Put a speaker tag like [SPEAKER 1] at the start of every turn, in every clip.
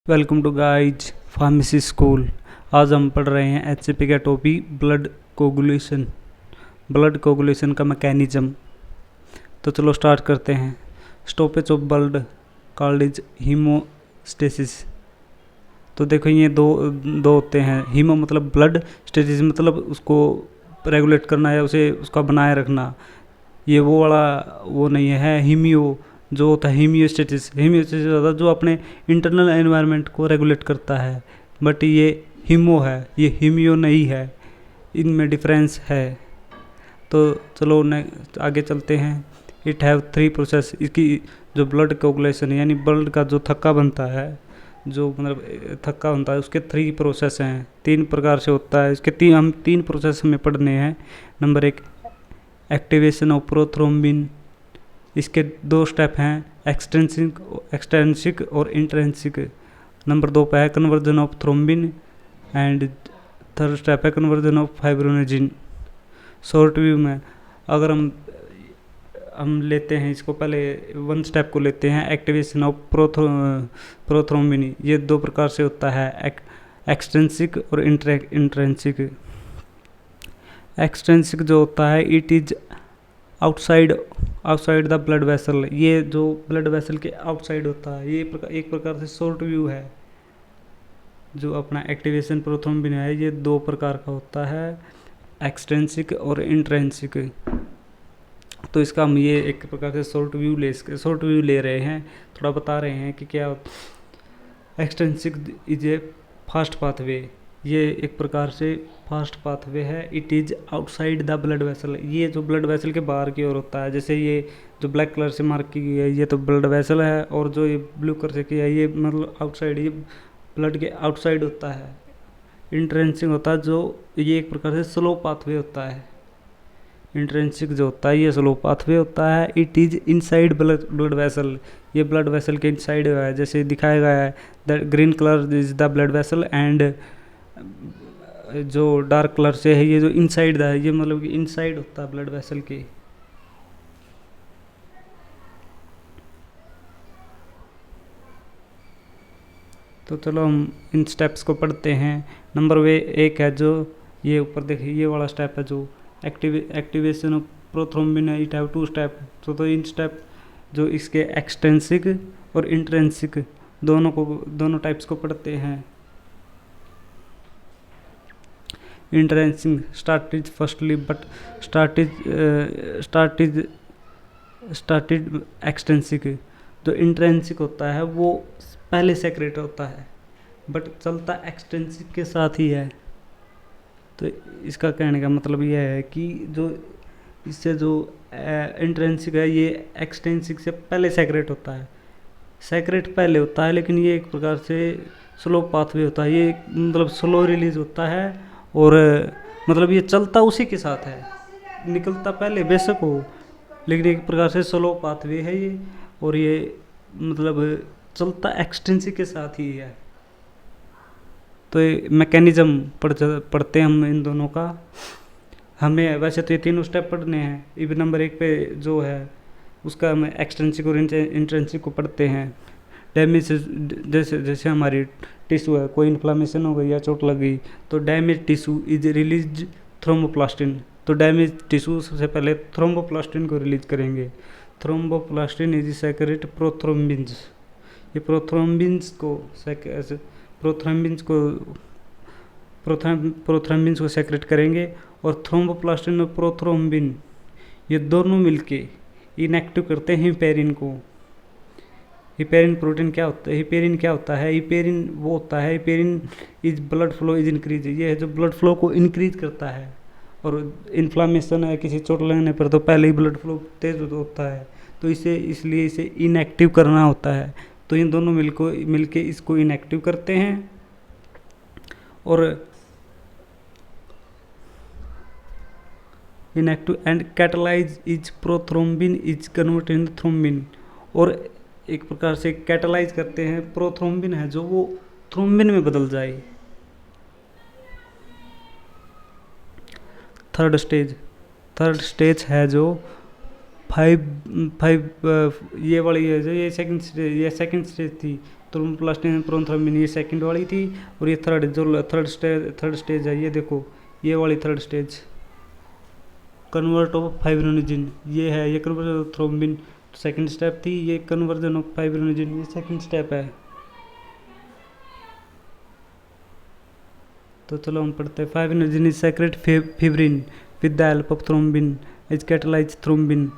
[SPEAKER 1] Welcome to guys pharmacy school. आज हम पढ़ रहे हैं एचसीपी का टॉपिक ब्लड कोगुलेशन का मैकेनिज्म। तो चलो स्टार्ट करते हैं। Stoppage of blood called is haemostasis. तो देखो ये दो होते हैं। हीमो मतलब ब्लड, स्टेसिस मतलब उसको रेगुलेट करना है, उसे उसका बनाए रखना। ये वो वाला वो नहीं है। हीमियो जो होता है हीमियोस्टेसिस होता है जो अपने इंटरनल एनवायरनमेंट को रेगुलेट करता है। बट ये हीमो है, ये हीमियो नहीं है, इनमें डिफरेंस है। तो चलो आगे चलते हैं। It have 3 process. इसकी जो ब्लड कोगुलेशन यानी ब्लड का जो थक्का बनता है, जो मतलब थक्का बनता है, उसके 3 प्रोसेस हैं। 3 प्रकार से होता है। इसके हम 3 प्रोसेस हमें पढ़ने हैं। Number 1 activation of prothrombin. इसके 2 स्टेप हैं, एक्सटेंसिक और इंट्रेंसिक। नंबर 2 पे है conversion of thrombin and third step है कन्वर्जन ऑफ फाइब्रोनेजिन। शॉर्ट व्यू में अगर हम लेते हैं इसको, पहले 1 स्टेप को लेते हैं, एक्टिवेशन ऑफ प्रोथ्रोम्बिन। ये 2 प्रकार से होता है, एक्सटेंसिक और इंट्रेंसिक। एक्सटेंसिक जो होता है, it is outside the blood vessel. ये जो ब्लड वेसल के आउटसाइड होता है, ये एक प्रकार से शॉर्ट व्यू है। जो अपना एक्टिवेशन प्रोथ्रोम्बिन है, ये 2 प्रकार का होता है, एक्सटेंसिक और इंट्रेंसिक। तो इसका हम ये एक प्रकार से शॉर्ट व्यू ले रहे हैं, थोड़ा बता रहे हैं कि क्या extrinsic is a fast pathway. ये एक प्रकार से फास्ट पाथवे है। It is outside the blood vessel. ये जो ब्लड वेसल के बाहर की ओर होता है। जैसे ये जो ब्लैक कलर से मार्क की गई है, ये तो ब्लड वेसल है, और जो ये ब्लू कलर से किया है, ये मतलब आउटसाइड, ये ब्लड के आउटसाइड होता है। इंट्रेंसिक होता है जो ये एक प्रकार से स्लो पाथवे होता है। इंट्रेंसिक जो होता है ये स्लो पाथवे होता है। It is inside blood vessel. ये ब्लड वेसल के इनसाइड है, जैसे दिखाया गया है। The green colour is the blood vessel and जो डार्क कलर से है, ये जो इनसाइड है, ये मतलब कि इनसाइड होता है ब्लड वेसल के। तो चलो हम इन स्टेप्स को पढ़ते हैं। नंबर 1 है जो ये ऊपर देखिए, ये वाला स्टेप है जो एक्टिवेशन ऑफ प्रोथ्रोम्बिन है। It have 2 step. तो इन स्टेप जो इसके एक्सटेंसिक और इंट्रेंसिक दोनों टाइप्स को पढ़ते हैं। Intrinsic started firstly but started extrinsic. जो इंट्रेंसिक होता है वो पहले सेक्रेट होता है, बट चलता एक्सटेंसिक के साथ ही है। तो इसका कहने का मतलब यह है कि जो इससे जो इंट्रेंसिक है, ये एक्सटेंसिक से पहले सेक्रेट होता है। सेक्रेट पहले होता है, लेकिन ये एक प्रकार से स्लो पाथवे होता है। ये मतलब स्लो रिलीज होता है, और मतलब ये चलता उसी के साथ है, निकलता पहले बेशक हो, लेकिन एक प्रकार से स्लो पाथवे है ये, और ये मतलब चलता एक्सटेंसिक के साथ ही है। तो ये मैकेनिज्म पढ़ते हैं हम इन दोनों का। हमें वैसे तो ये 3 स्टेप पढ़ने हैं। इवन नंबर 1 पे जो है उसका हम एक्सटेंसिक और इंट्रेंसिक को पढ़ते हैं। डैमेज जैसे हमारी टिश्यू है, कोई इन्फ्लामेशन हो गई या चोट लग गई, तो damage tissue is release thromboplastin. तो डैमेज टिश्यू सबसे पहले थ्रोम्बोप्लास्टिन को रिलीज करेंगे। Thromboplastin is secrete prothrombins. ये प्रोथ्रोम्बिन्स को सेक्रेट करेंगे, और थ्रोम्बोप्लास्टिन और प्रोथ्रोम्बिन ये दोनों मिलके इनएक्टिव करते हैं हिपेरिन को। हिपेरिन प्रोटीन क्या होता है? हिपेरिन वो होता है, heparin is blood flow is increase. ये है जो ब्लड फ्लो को इंक्रीज करता है, और इन्फ्लामेशन है किसी चोट लगने पर तो पहले ही ब्लड फ्लो तेज होता है, तो इसलिए इसे इनएक्टिव करना होता है। तो इन दोनों मिलके इसको इनएक्टिव करते हैं, और inactive and catalyse is prothrombin is converted in thrombin. और एक प्रकार से कैटलाइज करते हैं, प्रोथ्रोम्बिन है जो वो थ्रोम्बिन में बदल जाए। थर्ड स्टेज है जो 5 ये वाली है जो ये सेकंड स्टेज थी। थ्रोम्बोप्लास्टिन प्रोथ्रोम्बिन ये सेकंड वाली थी, और ये थर्ड स्टेज है, ये देखो ये वाली third stage convert of fibrinogen, ये है, ये conversion of thrombin second step थी, ये कन्वर्जन ऑफ फाइब्रिनोजन ये सेकंड स्टेप है। तो चलो हम पढ़ते हैं। Fibrinogen is secrete fibrin with the help of thrombin is catalyse thrombin,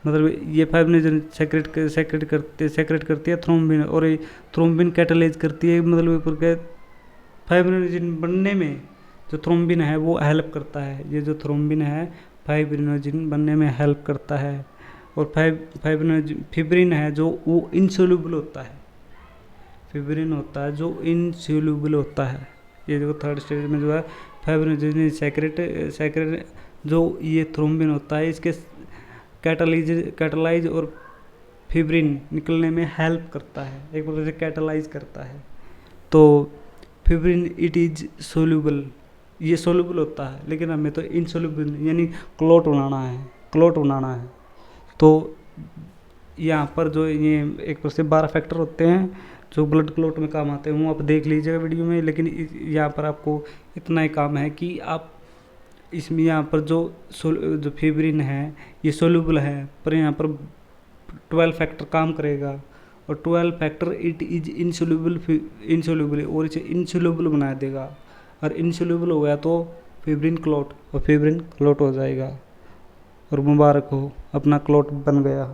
[SPEAKER 1] मतलब ये फाइब्रिनोजन सेक्रेट करती है थ्रोम्बिन, और ये थ्रोम्बिन कैटलाइज करती है, मतलब फाइब्रिनोजन बनने में जो थ्रोम्बिन है वो हेल्प करता है, ये जो थ्रोम्बिन है फाइब्रिनोजन बनने में हेल्प करता है। और फिब्रिन है जो वो इनसोल्यूबल होता है, फिब्रिन होता है जो इनसोल्यूबल होता है। ये जो थर्ड स्टेज में जो है फाइब्रिनोजन सेक्रेट जो ये थ्रोम्बिन होता है इसके कैटलाइज और फिब्रिन निकलने में हेल्प करता है, एक प्रकार से कैटलाइज करता है। तो फिब्रिन इट इज सोल्यूबल, ये सोल्यूबल होता है, लेकिन हमें तो इनसोल्यूबल यानी क्लॉट बनाना है। तो यहाँ पर जो ये एक तरह से 12 फैक्टर होते हैं जो ब्लड क्लॉट में काम आते हैं, वो आप देख लीजिएगा वीडियो में, लेकिन यहाँ पर आपको इतना ही काम है कि आप इसमें यहाँ पर जो फिब्रिन है ये सोल्यूबल है, पर यहाँ पर 12 फैक्टर काम करेगा, और 12 फैक्टर इट इज इनसोल्यूबल और इसे इनसोल्यूबल बना देगा, और इनसोल्यूबल हो गया तो फिब्रिन क्लॉट हो जाएगा। और मुबारक हो, अपना क्लॉट बन गया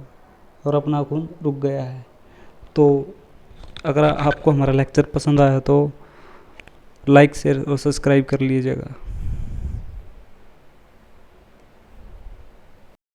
[SPEAKER 1] और अपना खून रुक गया है। तो अगर आपको हमारा लेक्चर पसंद आया तो लाइक शेयर और सब्सक्राइब कर लीजिएगा।